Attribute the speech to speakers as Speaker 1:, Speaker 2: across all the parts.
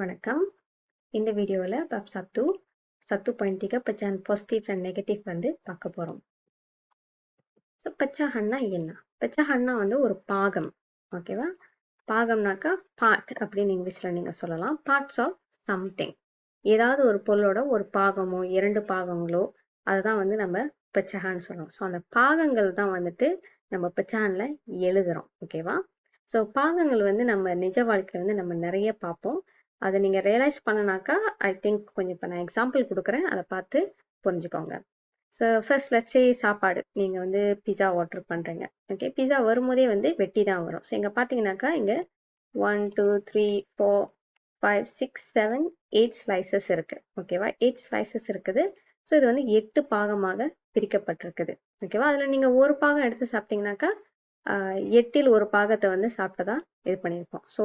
Speaker 1: வணக்கம். இந்த வீடியோவில் சத்து பாயிண்டிக பச்சான் பாசிட்டிவ் அண்ட் நெகட்டிவ் வந்து பார்க்க போகிறோம். ஸோ பச்சாகன்னா என்ன? பச்சாகன்னா வந்து ஒரு பாகம். ஓகேவா? பாகம்னாக்கா பார்ட் அப்படின்னு இங்கிலீஷில் நீங்கள் சொல்லலாம். Parts of something. ஏதாவது ஒரு பொருளோட ஒரு பாகமோ 2 பாகங்களோ அதுதான் வந்து நம்ம பச்சாகன்னு சொல்கிறோம். ஸோ அந்த பாகங்கள் தான் வந்துட்டு நம்ம பச்சானில் எழுதுகிறோம். ஓகேவா? ஸோ பாகங்கள் வந்து நம்ம நிஜ வாழ்க்கையில் வந்து நம்ம நிறைய பார்ப்போம். அதை நீங்கள் ரியலைஸ் பண்ணனாக்கா ஐ திங்க் கொஞ்சம் இப்போ நான் எக்ஸாம்பிள் கொடுக்குறேன், அதை பார்த்து புரிஞ்சுக்கோங்க. ஸோ ஃபர்ஸ்ட் லட்சே சாப்பாடு நீங்கள் வந்து பிஸா ஆர்டர் பண்ணுறீங்க. ஓகே, பிஸா வரும்போதே வந்து வெட்டி தான் வரும். ஸோ இங்கே பார்த்தீங்கன்னாக்கா இங்கே 1 2 3 4 5 6 7 8 ஸ்லைசஸ் இருக்குது. ஓகேவா? 8 ஸ்லைசஸ் இருக்குது. ஸோ இது வந்து 8 பாகமாக பிரிக்கப்பட்டிருக்குது. ஓகேவா? அதில் நீங்கள் ஒரு பாகம் எடுத்து சாப்பிட்டீங்கன்னாக்கா 8இல் ஒரு பாகத்தை வந்து சாப்பிட்டதா இது பண்ணியிருப்போம். ஸோ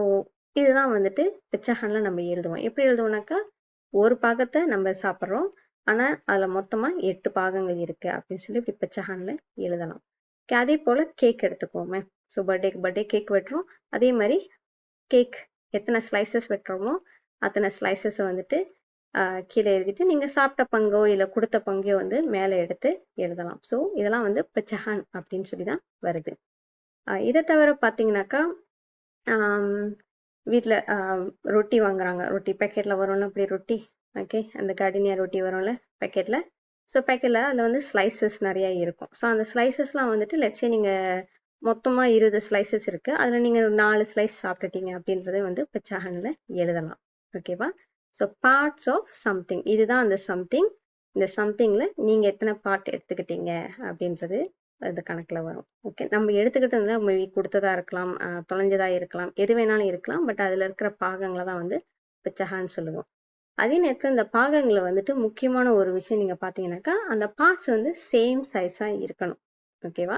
Speaker 1: இதுதான் வந்துட்டு பிச்சஹான்ல நம்ம எழுதுவோம். எப்படி எழுதுவோம்னாக்கா ஒரு பாகத்தை நம்ம சாப்பிட்றோம், ஆனால் அதில் மொத்தமாக 8 பாகங்கள் இருக்கு அப்படின்னு சொல்லி இப்படி பிச்சஹான்ல எழுதலாம். அதே போல் கேக் எடுத்துக்கோமே. ஸோ பர்த்டே கேக் வெட்டுறோம். அதே மாதிரி கேக் எத்தனை ஸ்லைசஸ் வெட்டுறோமோ அத்தனை ஸ்லைசஸை வந்துட்டு கீழே எழுதிட்டு நீங்கள் சாப்பிட்ட பங்கோ இல்லை கொடுத்த பங்கோ வந்து மேலே எடுத்து எழுதலாம். ஸோ இதெல்லாம் வந்து பிச்சஹான் அப்படின்னு சொல்லி தான் வருது. இதை தவிர பார்த்தீங்கன்னாக்கா வீட்டில் ரொட்டி வாங்குறாங்க. ரொட்டி பேக்கெட்டில் வரும்ல, அப்படி ரொட்டி. ஓகே, அந்த கார்டினியா ரொட்டி வரும்ல பேக்கெட்டில். ஸோ பேக்கெட்டில் அதில் வந்து ஸ்லைசஸ் நிறையா இருக்கும். ஸோ அந்த ஸ்லைசஸ்லாம் வந்துட்டு லட்சே நீங்கள் மொத்தமாக 20 ஸ்லைசஸ் இருக்குது, அதில் நீங்கள் 4 ஸ்லைஸ் சாப்பிட்டுட்டீங்க அப்படின்றத வந்து பிச்சாகனில் எழுதலாம். ஓகேவா? ஸோ பார்ட்ஸ் ஆஃப் சம்திங், இதுதான் அந்த சம்திங். இந்த சம்திங்கில் நீங்கள் எத்தனை பார்ட் எடுத்துக்கிட்டீங்க அப்படின்றது இந்த கணக்கில் வரும். ஓகே, நம்ம எடுத்துக்கிட்டதுல மேபி கொடுத்ததா இருக்கலாம், தொலைஞ்சதா இருக்கலாம், எது வேணாலும் இருக்கலாம். பட் அதில் இருக்கிற பாகங்களை தான் வந்து பிச்சஹான்னு சொல்லுவோம். அதே நேரத்தில் இந்த பாகங்களை வந்துட்டு முக்கியமான ஒரு விஷயம் நீங்கள் பார்த்தீங்கன்னாக்கா அந்த பார்ட்ஸ் வந்து சேம் சைஸாக இருக்கணும். ஓகேவா?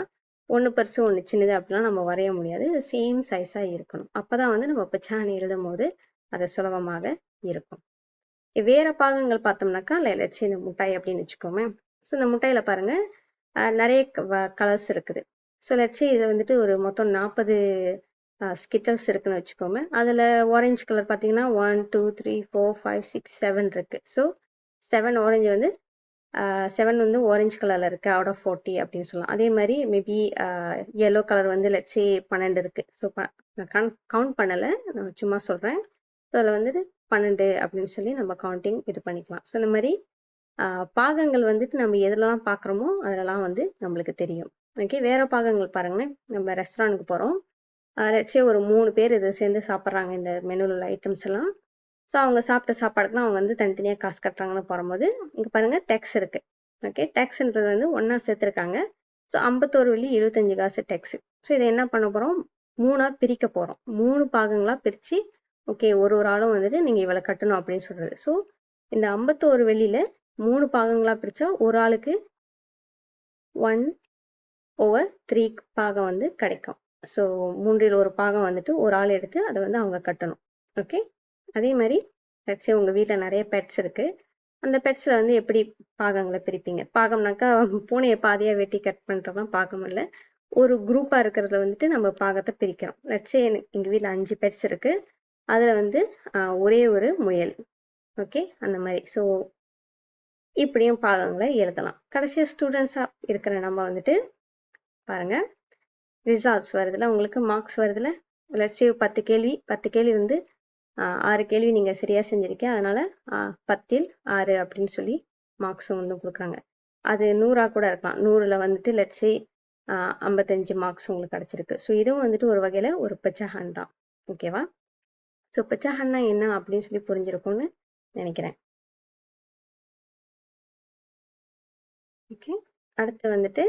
Speaker 1: ஒன்று பெருசு ஒன்று சின்னது அப்படிலாம் நம்ம வரைய முடியாது. இது சேம் சைஸாக இருக்கணும். அப்போ தான் வந்து நம்ம பிச்சஹான் எழுதும் போது அது சுலபமாக இருக்கும். வேற பாகங்கள் பார்த்தோம்னாக்கா லட்சி இந்த முட்டாய் அப்படின்னு வச்சுக்கோமே. ஸோ இந்த முட்டையில பாருங்க நிறைய கலர்ஸ் இருக்குது. ஸோ லட்சி இது வந்துட்டு ஒரு மொத்தம் 40 ஸ்கிட்டர்ஸ் இருக்குன்னு வச்சுக்கோங்க. அதில் ஆரஞ்சு கலர் பார்த்தீங்கன்னா 1 2 3 4 5 6 7 இருக்கு. ஸோ 7 ஆரஞ்சு வந்து 7 வந்து ஆரஞ்சு கலரில் இருக்கு அவுட் ஆஃப் 40 அப்படின்னு சொல்லலாம். அதே மாதிரி மேபி எல்லோ கலர் வந்து லட்சி 12 இருக்கு. ஸோ நான் கவுண்ட் பண்ணலை, நான் சும்மா சொல்கிறேன். ஸோ அதில் வந்துட்டு 12 அப்படின்னு சொல்லி நம்ம கவுண்டிங் இது பண்ணிக்கலாம். ஸோ இந்த மாதிரி பாகங்கள் வந்துட்டு நம்ம எதுலலாம் பார்க்குறோமோ அதெல்லாம் வந்து நம்மளுக்கு தெரியும். ஓகே, வேற பாகங்கள் பாருங்களேன். நம்ம ரெஸ்டாரண்ட்டுக்கு போகிறோம், லட்சே ஒரு 3 பேர் இதை சேர்ந்து சாப்பிட்றாங்க இந்த மெனுவில் உள்ள ஐட்டம்ஸ் எல்லாம். ஸோ அவங்க சாப்பிட்ட சாப்பாடுக்குலாம் அவங்க வந்து தனித்தனியாக காசு கட்டுறாங்கன்னு போகும்போது இங்கே பாருங்க டேக்ஸ் இருக்கு. ஓகே, டேக்ஸ்ன்றது வந்து ஒன்றா சேர்த்துருக்காங்க. So 51.25 tax. ஸோ இதை என்ன பண்ண போகிறோம், 3ஆக பிரிக்க போகிறோம். 3 பாகங்களாக பிரித்து ஓகே ஒரு ஆளும் வந்துட்டு நீங்கள் இவ்வளோ கட்டணும் அப்படின்னு சொல்கிறது. ஸோ இந்த 51 வெள்ளியில் 3 பாகங்களா பிரிச்சா ஒரு ஆளுக்கு 1/3 பாகம் வந்து கிடைக்கும். ஸோ 3இல் ஒரு பாகம் வந்துட்டு ஒரு ஆள் எடுத்து அதை வந்து அவங்க கட்டணும். ஓகே, அதே மாதிரி உங்க வீட்டில் நிறைய பெட்ஸ் இருக்கு. அந்த பெட்ஸ்ல வந்து எப்படி பாகங்களை பிரிப்பீங்க? பாகம்னாக்கா பூனையை பாதியா வெட்டி கட் பண்றதுலாம் பாகம் இல்லை. ஒரு குரூப்பா இருக்கிறதுல வந்துட்டு நம்ம பாகத்தை பிரிக்கிறோம். லட்சே எங்க வீட்டில் 5 பெட்ஸ் இருக்கு. அதுல வந்து ஒரே ஒரு முயல். ஓகே, அந்த மாதிரி. ஸோ இப்படியும் பாகங்களை எழுதலாம். கடைசியாக ஸ்டூடெண்ட்ஸாக இருக்கிற நம்ம வந்துட்டு பாருங்க ரிசல்ட்ஸ் வருதுல, உங்களுக்கு மார்க்ஸ் வருதுல. லட்சே 10 கேள்வி வந்து 6 கேள்வி நீங்கள் சரியாக செஞ்சிருக்கீங்க, அதனால 10இல் 6 அப்படின்னு சொல்லி மார்க்ஸும் வந்து கொடுக்குறாங்க. அது 100ஆக கூட இருக்கலாம். 100ல் வந்துட்டு லட்சே 55 மார்க்ஸ் உங்களுக்கு கிடைச்சிருக்கு. ஸோ இதுவும் வந்துட்டு ஒரு வகையில் ஒரு பிச்சஹான் தான். ஓகேவா? ஸோ பிச்சஹான்னா என்ன அப்படின்னு சொல்லி புரிஞ்சிருக்கும்னு நினைக்கிறேன். ஓகே, அடுத்து வந்துட்டு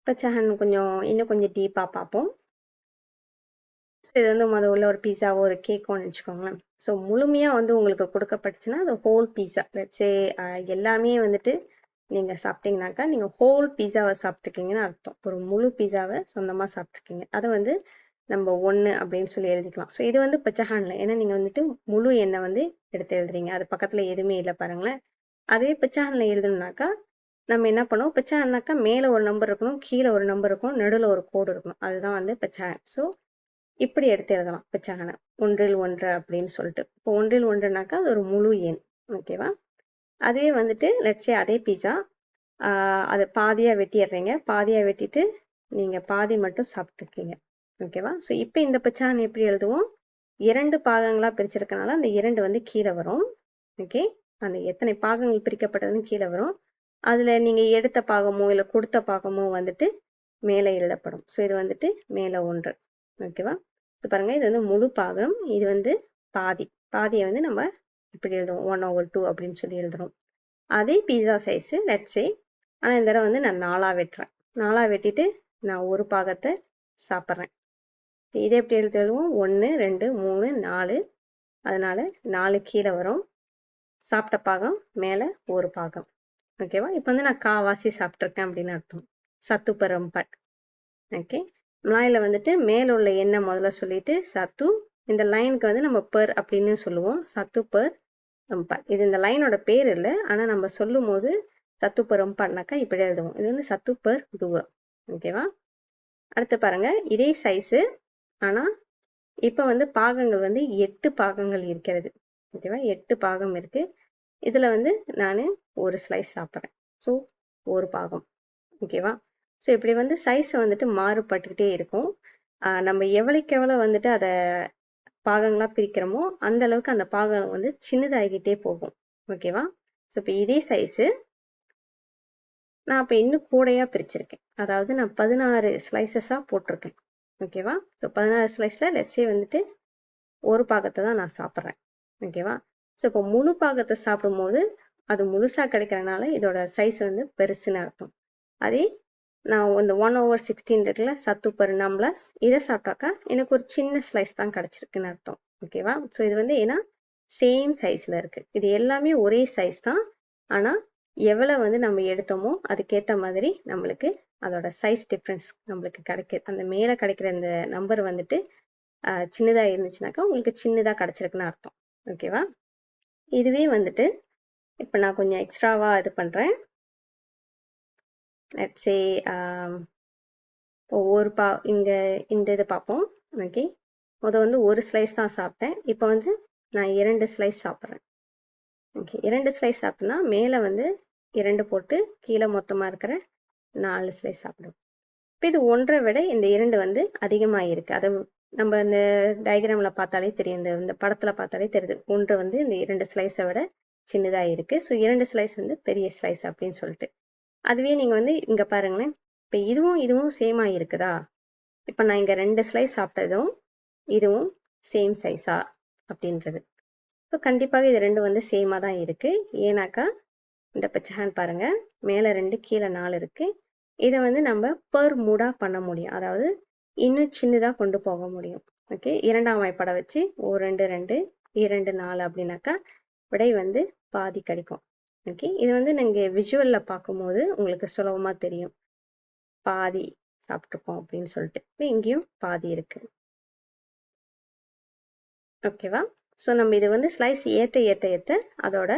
Speaker 1: பிச்சஹான் இன்னும் கொஞ்சம் டீப்பாக பார்ப்போம். ஸோ இது வந்து உள்ள ஒரு பீஸாவோ ஒரு கேக்கோன்னு வச்சுக்கோங்களேன். ஸோ முழுமையாக வந்து உங்களுக்கு கொடுக்கப்பட்டுச்சுன்னா அது ஹோல் பீஸா. லட்சே எல்லாமே வந்துட்டு நீங்கள் சாப்பிட்டீங்கன்னாக்கா நீங்கள் ஹோல் பீஸாவை சாப்பிட்ருக்கீங்கன்னு அர்த்தம். ஒரு முழு பீஸாவை சொந்தமாக சாப்பிட்ருக்கீங்க. அதை வந்து நம்ம 1 அப்படின்னு சொல்லி எழுதிக்கலாம். ஸோ இது வந்து பிச்சஹான்ல, ஏன்னா நீங்கள் வந்துட்டு முழு எண்ணெய் வந்து எடுத்து எழுதுறீங்க, அது பக்கத்தில் எதுவுமே இல்லை பாருங்களேன். அதே பிச்சஹான்ல எழுதணும்னாக்கா நம்ம என்ன பண்ணுவோம், பிச்சஹான்னாக்கா மேலே ஒரு நம்பர் இருக்கணும், கீழே ஒரு நம்பர் இருக்கணும், நடுவில் ஒரு கோடு இருக்கணும். அதுதான் வந்து பிச்சஹான். ஸோ இப்படி எடுத்து எழுதலாம் பிச்சஹானை. ஒன்றில் ஒன்று அப்படின்னு சொல்லிட்டு. இப்போ ஒன்றில் ஒன்றுனாக்கா அது ஒரு முழு எண். ஓகேவா? அதுவே வந்துட்டு லெட்ஸே அதே பீஸா அதை பாதியா வெட்டிடுறீங்க. பாதியா வெட்டிட்டு நீங்க பாதி மட்டும் சாப்பிட்டுருக்கீங்க. ஓகேவா? ஸோ இப்போ இந்த பச்சான் எப்படி எழுதுவோம்? 2 பாகங்களா பிரிச்சிருக்கனால அந்த 2 வந்து கீழே வரும். ஓகே, அந்த எத்தனை பாகங்கள் பிரிக்கப்பட்டதுன்னு கீழே வரும். அதுல நீங்க எடுத்த பாகமோ இல்ல கொடுத்த பாகமோ வந்துட்டு மேலே எழுதப்படும். ஸோ இது வந்துட்டு மேலே 1. ஓகேவா? ஸோ பாருங்க, இது வந்து முழு பாகம், இது வந்து பாதி. பாதியை வந்து நம்ம இப்படி எழுதுவோம், 1/2 அப்படின்னு சொல்லி எழுதுறோம். அதே பீஸா சைஸ் லெட்ஸே, ஆனா இந்த தடவை வந்து நான் 4ஆ வெட்டுறேன். 4ஆ வெட்டிட்டு நான் ஒரு பாகத்தை சாப்பிட்றேன். இதை எப்படி எழுதுவோம்? 1 2 3 4, அதனால 4 கீழே வரும். சாப்பிட்ட பாகம் மேல ஒரு பாகம். ஓகேவா? இப்போ வந்து நான் காவாசி சாப்பிட்ருக்கேன் அப்படின்னு அர்த்தம். சத்து பெரும்பட். ஓகே, மலாயில வந்துட்டு மேல உள்ள எண்ணை முதல்ல சொல்லிட்டு சத்து, இந்த லைனுக்கு வந்து நம்ம பெர் அப்படின்னு சொல்லுவோம். சத்து பெர் எம்பட். இது இந்த லைனோட பேர் இல்லை, ஆனா நம்ம சொல்லும் போது சத்து பெர் எம்பட்னாக்கா இப்படி எழுதுவோம். இது வந்து சத்து பெர் டுவ. ஓகேவா? அடுத்து பாருங்க, இதே சைஸு, ஆனா இப்ப வந்து பாகங்கள் வந்து 8 பாகங்கள் இருக்கிறது. ஓகேவா? 8 பாகம் இருக்கு. இதுல வந்து நான் ஒரு ஸ்லைஸ் சாப்பிட்றேன். ஸோ ஒரு பாகம். ஓகேவா? ஸோ இப்படி வந்து சைஸ் வந்துட்டு மாறுபட்டுக்கிட்டே இருக்கும். நம்ம எவ்வளவுக்கு எவ்வளவு வந்துட்டு அதை பாகங்களா பிரிக்கிறோமோ அந்த அளவுக்கு அந்த பாகம் வந்து சின்னதாகிக்கிட்டே போகும். ஓகேவா? ஸோ இப்போ இதே சைஸு நான் இப்போ இன்னும் கூடையா பிரிச்சிருக்கேன். அதாவது நான் 16 ஸ்லைசஸா போட்டிருக்கேன். ஓகேவா? ஸோ 16 ஸ்லைஸ்ல லெட்ஸே வந்துட்டு ஒரு பாகத்தை தான் நான் சாப்பிட்றேன். ஓகேவா? ஸோ இப்போ முழு பாகத்தை சாப்பிடும்போது அது முழுசா கிடைக்கிறனால இதோட சைஸ் வந்து பெருசுன்னு அர்த்தம். அதே நான் இந்த 1/16 இருக்குல்ல, சத்து பரிணாம்ல, இதை சாப்பிட்டாக்கா எனக்கு ஒரு சின்ன ஸ்லைஸ் தான் கிடைச்சிருக்குன்னு அர்த்தம். ஓகேவா? ஸோ இது வந்து ஏன்னா சேம் சைஸ்ல இருக்கு. இது எல்லாமே ஒரே சைஸ் தான், ஆனா எவ்வளவு வந்து நம்ம எடுத்தோமோ அதுக்கேற்ற மாதிரி நம்மளுக்கு அதோட சைஸ் டிஃப்ரென்ஸ் நம்மளுக்கு கிடைக்குது. அந்த மேலே கிடைக்கிற இந்த நம்பர் வந்துட்டு சின்னதா இருந்துச்சுனாக்கா உங்களுக்கு சின்னதா கிடைச்சிருக்குன்னு அர்த்தம். ஓகேவா? இதுவே வந்துட்டு இப்போ நான் கொஞ்சம் எக்ஸ்ட்ராவா இது பண்றேன். லெட்ஸ் சே ஒரு இங்க இந்த இது பார்ப்போம். ஓகே, வந்து ஒரு ஸ்லைஸ் தான் சாப்பிட்டேன். இப்போ வந்து நான் 2 ஸ்லைஸ் சாப்பிட்றேன். ஓகே, 2 ஸ்லைஸ் சாப்பிட்டேன்னா மேலே வந்து 2 போட்டு கீழே மொத்தமா இருக்கிற 4 ஸ்லைஸ் சாப்பிடுவோம். இப்போ இது 1 விட இந்த 2 வந்து அதிகமாக இருக்கு. அதை நம்ம இந்த டயக்ராம்ல பார்த்தாலே தெரியும், இந்த படத்துல பார்த்தாலே தெரியுது. 1 வந்து இந்த 2 ஸ்லைஸை விட சின்னதா இருக்கு. ஸோ 2 ஸ்லைஸ் வந்து பெரிய ஸ்லைஸ் அப்படின்னு சொல்லிட்டு. அதுவே நீங்க வந்து இங்க பாருங்களேன், இப்போ இதுவும் சேமா இருக்குதா? இப்போ நான் இங்க 2 ஸ்லைஸ் சாப்பிட்டதும் இதுவும் சேம் சைஸா அப்படின்றது. ஸோ கண்டிப்பாக இது 2 வந்து சேமா தான் இருக்கு. ஏன்னாக்கா இந்த பச்சை ஹேண்ட் பாருங்க, மேல 2 கீழே 4 இருக்கு. இதை வந்து நம்ம பெர் மூடா பண்ண முடியும், அதாவது இன்னும் சின்னதா கொண்டு போக முடியும். ஓகே, 2ஆம் வாய்ப்பாடை வச்சு 1 2 2 2 4 அப்படின்னாக்கா விடை வந்து பாதி கிடைக்கும். ஓகே, இது வந்து நீங்க விஷுவல்ல பார்க்கும்போது உங்களுக்கு சுலபமா தெரியும், பாதி சாப்பிட்டுருக்கோம் அப்படின்னு சொல்லிட்டு. இப்போ இங்கேயும் பாதி இருக்கு. ஓகேவா? ஸோ நம்ம இது வந்து ஸ்லைஸ் ஏற்ற ஏற்ற ஏற்ற அதோட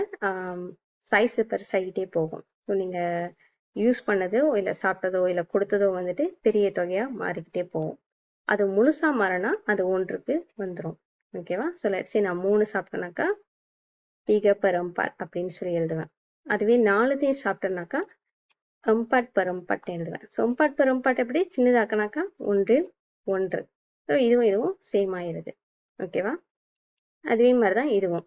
Speaker 1: சைஸ் பெருசாகிட்டே போகும். ஸோ நீங்கள் யூஸ் பண்ணதோ இல்லை சாப்பிட்டதோ இல்லை கொடுத்ததோ வந்துட்டு பெரிய தொகையாக மாறிக்கிட்டே போகும். அது முழுசாக மாறினா அது 1க்கு வந்துடும். ஓகேவா? ஸோ லெட்ஸே நான் 3 சாப்பிட்டேனாக்கா தீக பெரும்பாட் அப்படின்னு சொல்லி எழுதுவேன். அதுவே 4 சாப்பிட்டேனாக்கா எம்பாட் பெரும்பாட் எழுதுவேன். ஸோ எம்பாட் பெரும்பாட் எப்படி சின்னதாக்கினாக்கா 1 1. ஸோ இதுவும் சேம் ஆயிடுது. ஓகேவா? அதுவே மாதிரி தான் இதுவும்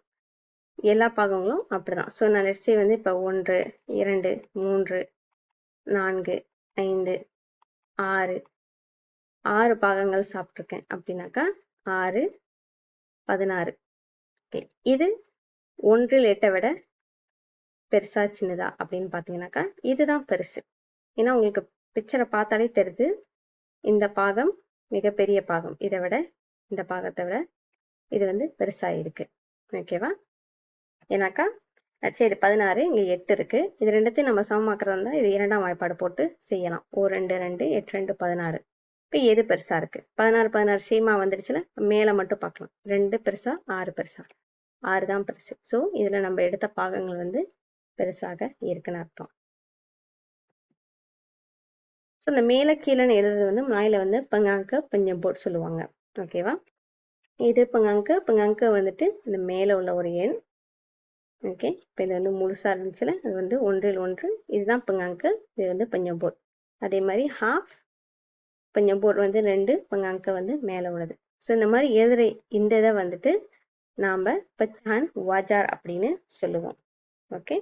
Speaker 1: எல்லா பாகங்களும் அப்படிதான். ஸோ நான் லெட்ஸே வந்து இப்போ 1 2 3 4 5 6 6 பாகங்கள் சாப்பிட்ருக்கேன் அப்படின்னாக்கா 6 16. ஓகே, இது 1/8 விட பெருசா சின்னதா அப்படின்னு பார்த்தீங்கன்னாக்கா இதுதான் பெருசு. ஏன்னா உங்களுக்கு பிக்சரை பார்த்தாலே தெரியுது, இந்த பாகம் மிகப்பெரிய பாகம், இதை விட இந்த பாகத்தை விட இது வந்து பெருசா இருக்கு. ஓகேவா? ஏன்னாக்கா சரி, இது 16, இங்க 8 இருக்கு. இது ரெண்டுத்தையும் நம்ம சமமாக்குறதா இருந்தா இது 2ஆம் வாய்ப்பாடு போட்டு செய்யலாம். 2 2 8 2 16. இப்போ எது பெருசா இருக்கு? 16 16 சேமா வந்துருச்சுல, மேல மட்டும் பார்க்கலாம். 2 பெருசா 6 பெருசா? 6 தான் பெருசு. ஸோ இதுல நம்ம எடுத்த பாகங்கள் வந்து பெருசாக இருக்குன்னு அர்த்தம். ஸோ இந்த மேல கீழேன்னு எழுதுறது வந்து மலாயில வந்து பங்காங்க பஞ்சம் போட்டு சொல்லுவாங்க. ஓகேவா? இது பங்காங்க வந்துட்டு இந்த மேலே உள்ள ஒரு எண். ஓகே, இப்போ இது வந்து முழுசா இருந்துச்சுன்னா அது வந்து 1ல் 1. இதுதான் பங்காங்க, இது வந்து பஞ்சபூர். அதே மாதிரி ஹாஃப் பஞ்சபூர் வந்து 2, பங்காங்க வந்து மேலே உள்ளது. ஸோ இந்த மாதிரி எழுதுற இந்த இதை வந்துட்டு நாம் பச்சான் வாஜார் அப்படின்னு சொல்லுவோம். ஓகே,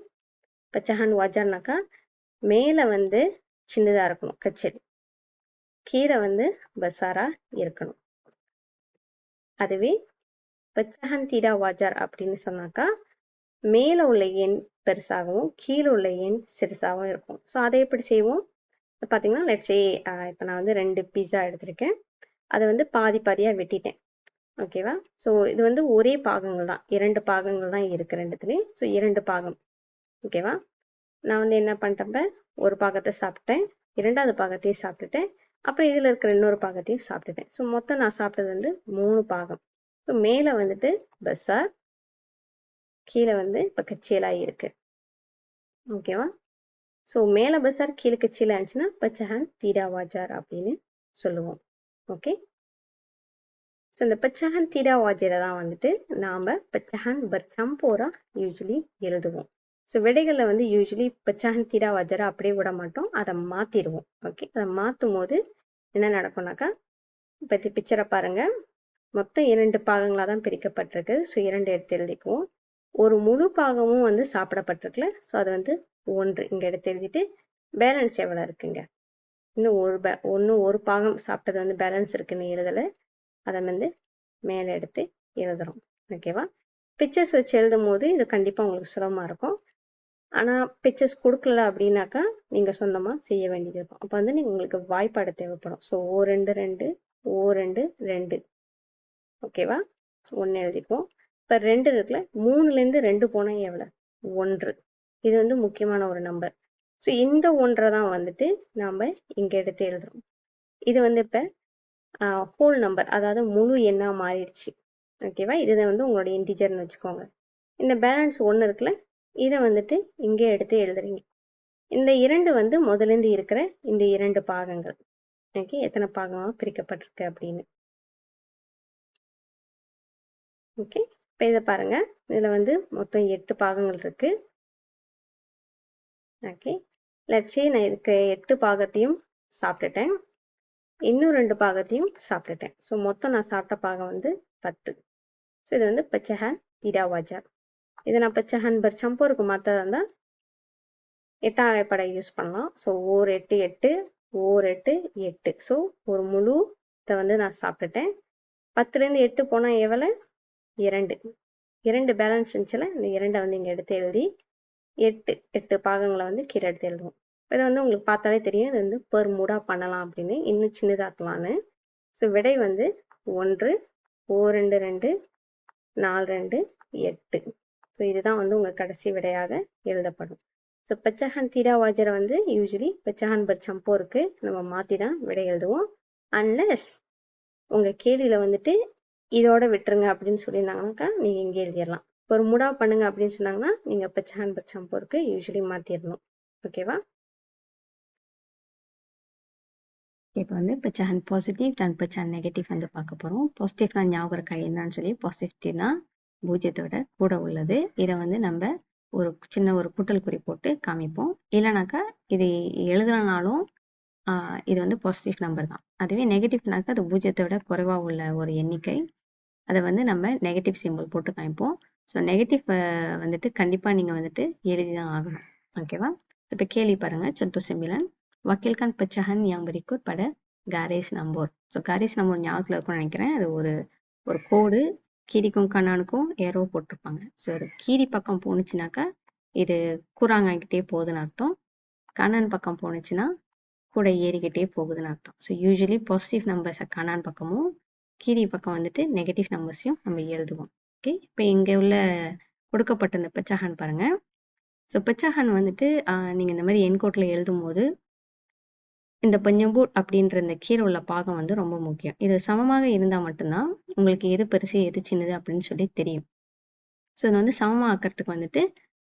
Speaker 1: பச்சான் வாஜார்னாக்கா மேலே வந்து சின்னதாக இருக்கணும் கச்சேரி, கீழே வந்து பசாரா இருக்கணும். அதுவே பச்சான் தீரா வாஜார் அப்படின்னு சொன்னாக்கா மேலே உள்ள எண் பெருசாகவும் கீழே உள்ள எண் சிறுசாகவும் இருக்கும். ஸோ அதை எப்படி செய்வோம் பார்த்தீங்கன்னா, லெட்ஸே இப்போ நான் வந்து 2 பீஸா எடுத்திருக்கேன். அதை வந்து பாதி பாதியாக வெட்டிட்டேன். ஓகேவா? ஸோ இது வந்து ஒரே பாகங்கள் தான், 2 பாகங்கள் தான் இருக்கு ரெண்டுத்துலேயும். ஸோ 2 பாகம். ஓகேவா? நான் வந்து என்ன பண்ணிட்டேன், ஒரு பாகத்தை சாப்பிட்டேன், 2வது பாகத்தையும் சாப்பிட்டுட்டேன், அப்புறம் இதில் இருக்கிற இன்னொரு பாகத்தையும் சாப்பிட்டுட்டேன். ஸோ மொத்தம் நான் சாப்பிட்டது வந்து 3 பாகம். ஸோ மேலே வந்துட்டு பசார், கீழே வந்து இப்போ கச்சேலாக இருக்கு. ஓகேவா? ஸோ மேலே பசார் கீழே கச்சேலா இருந்துச்சுன்னா பச்சஹான் தீரா வாஜார் அப்படின்னு சொல்லுவோம். ஓகே, ஸோ இந்த பச்சஹான் தீரா வாஜரை தான் வந்துட்டு நாம் பச்சஹான் பர்சம்போரா யூஸ்வலி எழுதுவோம். ஸோ விடைகளில் வந்து யூஸ்வலி பச்சஹான் தீரா வாஜரை அப்படியே விட மாட்டோம், அதை மாற்றிடுவோம். ஓகே, அதை மாற்றும் போது என்ன நடக்கும்னாக்கா, பற்றி பிக்சரை பாருங்க, மொத்தம் 2 பாகங்களாக தான் பிரிக்கப்பட்டிருக்கு. ஸோ 2 எடுத்து எழுதிக்குவோம். ஒரு முழு பாகமும் வந்து சாப்பிடப்பட்டிருக்குல்ல, ஸோ அது வந்து 1 இங்கே எடுத்து எழுதிட்டு பேலன்ஸ் எவ்வளோ இருக்குங்க, இன்னும் ஒரு பாகம் சாப்பிட்டது வந்து பேலன்ஸ் இருக்குன்னு எழுதலை, அதை வந்து மேலே எடுத்து எழுதுறோம். ஓகேவா? பிக்சர்ஸ் வச்சு எழுதும் போது இது கண்டிப்பாக உங்களுக்கு சுலபமாக இருக்கும். ஆனால் பிக்சர்ஸ் கொடுக்கல அப்படின்னாக்கா நீங்கள் சொந்தமாக செய்ய வேண்டியது இருக்கும். அப்போ வந்து உங்களுக்கு வாய்ப்பாடு தேவைப்படும். So O2 2, O2 2. ஓகேவா? 1 எழுதிக்குவோம். இப்போ 2 இருக்குல்ல, 3லேருந்து 2 போனால் எவ்வளோ, 1. இது வந்து முக்கியமான ஒரு நம்பர். ஸோ இந்த 1 தான் வந்துட்டு நாம் இங்கே எடுத்து எழுதுறோம். இது வந்து இப்போ ஹோல் நம்பர், அதாவது முழு எண்ணாக மாறிடுச்சு. ஓகேவா? இதை வந்து உங்களோட இன்டிஜர்னு வச்சுக்கோங்க. இந்த பேலன்ஸ் 1 இருக்குல்ல, இதை வந்துட்டு இங்கே எடுத்து எழுதுறீங்க. இந்த 2 வந்து முதலேருந்து இருக்கிற இந்த 2 பாகங்கள். ஓகே, எத்தனை பாகமாக பிரிக்கப்பட்டிருக்கு அப்படின்னு. ஓகே, இப்போ இதை பாருங்க, இதில் வந்து மொத்தம் 8 பாகங்கள் இருக்கு. ஓகே, லட்சே நான் இதுக்கு 8 பாகத்தையும் சாப்பிட்டுட்டேன், இன்னும் 2 பாகத்தையும் சாப்பிட்டுட்டேன். ஸோ மொத்தம் நான் சாப்பிட்ட பாகம் வந்து 10. ஸோ இது வந்து பச்சஹான் தீரா வாஜார். இதை நான் பச்சஹான் பர்சம்போருக்கு மாற்றதா இருந்தால் 8ஆம் வாய்ப்பாடை யூஸ் பண்ணலாம். ஸோ ஓர் 8 8, ஓர் 8 8. ஸோ ஒரு முழு இதை வந்து நான் சாப்பிட்டுட்டேன். 10லேருந்து 8 போனால் எவ்வளோ, 2. 2 பேலன்ஸ் இருந்துச்சுல, இந்த 2 வந்து இங்கே எடுத்து எழுதி 8 பாகங்களை வந்து கீழே எடுத்து எழுதுவோம். இதை வந்து உங்களுக்கு பார்த்தாலே தெரியும், இது வந்து பெர் மூடாக பண்ணலாம் அப்படின்னு, இன்னும் சின்னதாக்கலான்னு. ஸோ விடை வந்து 1, O2 2, 4 2 8. ஸோ இதுதான் வந்து உங்கள் கடைசி விடையாக எழுதப்படும். ஸோ பச்சஹான் தீரா வாஜரை வந்து யூஸ்வலி பச்சஹான் பர்சம்போருக்கு நம்ம மாற்றி தான் விடை எழுதுவோம். அன்லெஸ் உங்கள் கேள்வியில் வந்துட்டு இதோட விட்டுருங்க அப்படின்னு சொல்லியிருந்தாங்கனாக்கா நீங்கள் இங்கே எழுதிடலாம். ஒரு முடா பண்ணுங்க அப்படின்னு சொன்னாங்கன்னா நீங்கள் பச்சஹான் பர்சம்போருக்கு யூஸ்வலி மாற்றிடணும். ஓகேவா? இப்போ வந்து Bachan positive and Bachan negative வந்து பார்க்க போகிறோம். பாசிட்டிவ்னா ஞாபகம் இருக்கா என்னன்னு சொல்லி, பாசிட்டிவ்னா பூஜ்ஜியத்தோட கூட உள்ளது. இதை வந்து நம்ம ஒரு சின்ன ஒரு கூட்டல் குறி போட்டு காமிப்போம். இல்லைனாக்கா இது எழுதுனாலும் இது வந்து பாசிட்டிவ் நம்பர் தான். அதுவே நெகட்டிவ்னாக்கா அது பூஜ்ஜியத்தோட குறைவாக உள்ள ஒரு எண்ணிக்கை, அதை வந்து நம்ம நெகட்டிவ் சிம்பிள் போட்டு காமிப்போம். ஸோ நெகட்டிவ் வந்துட்டு கண்டிப்பாக நீங்கள் வந்துட்டு எழுதி தான் ஆகணும். ஓகேவா? இப்போ கேள்வி பாருங்கள். contoh 9, wakilkan pecahan yang berikut pada garis nombor. So garis nombor ஞாபகத்தில் இருக்கும்னு நினைக்கிறேன். அது ஒரு கோடு, கீரிக்கும் கண்ணானுக்கும் ஏரோ போட்டிருப்பாங்க. ஸோ அது கீரி பக்கம் போணுச்சுனாக்கா இது கூறாங்கிட்டே போகுதுன்னு அர்த்தம், கண்ணான் பக்கம் போணுச்சுன்னா கூட ஏறிக்கிட்டே போகுதுன்னு அர்த்தம். ஸோ யூஸ்வலி பாசிட்டிவ் நம்பர்ஸை கண்ணான் பக்கமும் கீரி பக்கம் வந்துட்டு நெகட்டிவ் நம்பர்ஸையும் நம்ம எழுதுவோம். ஓகே, இப்போ இங்கே உள்ள கொடுக்கப்பட்ட இந்த பெச்சாஹான் பாருங்க. ஸோ பெச்சாஹான் வந்துட்டு நீங்கள் இந்த மாதிரி என்கோட்டில் எழுதும் போது இந்த பஞ்சம்பூட் அப்படின்ற இந்த கீரை உள்ள பாகம் வந்து ரொம்ப முக்கியம். இது சமமாக இருந்தால் மட்டும்தான் உங்களுக்கு எது பெருசு எது சின்னது அப்படின்னு சொல்லி தெரியும். ஸோ இது வந்து சமமாக ஆக்கிறதுக்கு வந்துட்டு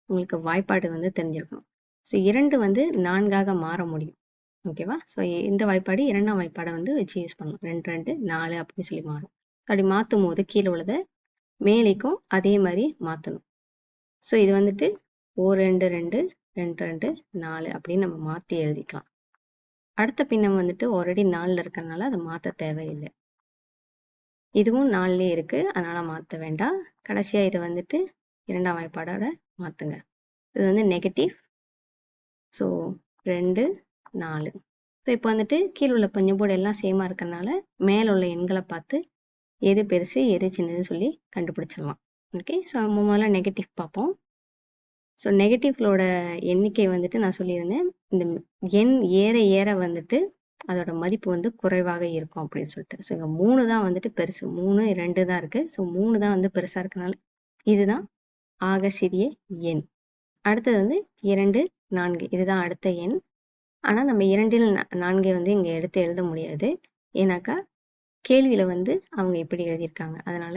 Speaker 1: உங்களுக்கு வாய்ப்பாடு வந்து தெரிஞ்சிருக்கணும். ஸோ 2 வந்து 4ஆக மாற முடியும். ஓகேவா? ஸோ இந்த வாய்ப்பாடு 2ஆம் வாய்ப்பாடை வந்து வச்சு யூஸ் பண்ணலாம். 2 2 4 அப்படின்னு சொல்லி மாறும். அப்படி மாற்றும் போது கீழே உள்ளதை மேலேக்கும் அதே மாதிரி மாற்றணும். ஸோ இது வந்துட்டு 2 2 2 4 அப்படின்னு நம்ம மாற்றி எழுதிக்கலாம். அடுத்த பின்னம் வந்துட்டு ஆல்ரெடி 4ல் இருக்கிறதுனால அதை மாற்ற தேவையில்லை. இதுவும் 4லே இருக்குது, அதனால் மாற்ற வேண்டாம். கடைசியாக இதை வந்துட்டு 2ஆம் வாய்ப்பாடோட மாற்றுங்க. இது வந்து நெகட்டிவ். ஸோ 2 4. ஸோ இப்போ வந்துட்டு கீழே உள்ள பஞ்சபோர்டு எல்லாம் சேமாக இருக்கிறதுனால மேலே உள்ள எண்களை பார்த்து எது பெருசு எது சின்னதுன்னு சொல்லி கண்டுபிடிச்சிடலாம். ஓகே, ஸோ நம்ம முதல்ல நெகட்டிவ் பார்ப்போம். ஸோ நெகட்டிவ்லோட எண்ணிக்கை வந்துட்டு நான் சொல்லியிருந்தேன், இந்த எண் ஏற ஏற வந்துட்டு அதோட மதிப்பு வந்து குறைவாக இருக்கும் அப்படின்னு சொல்லிட்டு. ஸோ இங்கே 3 தான் வந்துட்டு பெருசு, 3 2 தான் இருக்குது. ஸோ 3 தான் வந்து பெருசாக இருக்கனால இதுதான் ஆக சிறிய எண். அடுத்தது வந்து 2 4, இதுதான் அடுத்த எண். ஆனால் நம்ம 2ல் 4 வந்து இங்கே எடுத்து எழுத முடியாது, ஏன்னாக்கா கேள்வியில் வந்து அவங்க இப்படி எழுதியிருக்காங்க, அதனால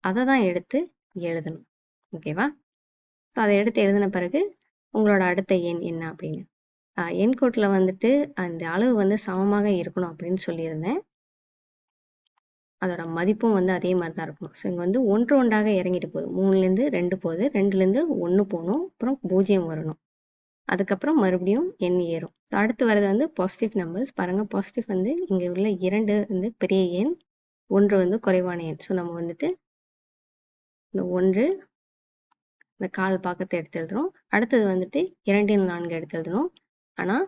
Speaker 1: அதை தான் எடுத்து எழுதணும். ஓகேவா? ஸோ அதை எடுத்து எழுதின பிறகு உங்களோட அடுத்த எண் என்ன அப்படின்னு எண் கோட்டில் வந்துட்டு அந்த அளவு வந்து சமமாக இருக்கணும் அப்படின்னு சொல்லியிருந்தேன். அதோட மதிப்பும் வந்து அதே மாதிரி தான் இருக்கணும். ஸோ இங்கே வந்து 1 1ஆக இறங்கிட்டு போகுது. 3லேருந்து 2 போகுது, 2லேருந்து 1 போகணும், அப்புறம் 0 வரணும், அதுக்கப்புறம் மறுபடியும் எண் ஏறும். ஸோ அடுத்து வர்றது வந்து பாசிட்டிவ் நம்பர்ஸ். பாருங்கள், பாசிட்டிவ் வந்து இங்கே உள்ள 2 வந்து பெரிய எண், 1 வந்து குறைவான எண். ஸோ நம்ம வந்துட்டு இந்த 1 இந்த கால் பாக்கத்தை எடுத்து எழுதுறோம். அடுத்தது வந்துட்டு 2ல் 4 எடுத்து எழுதணும், ஆனால்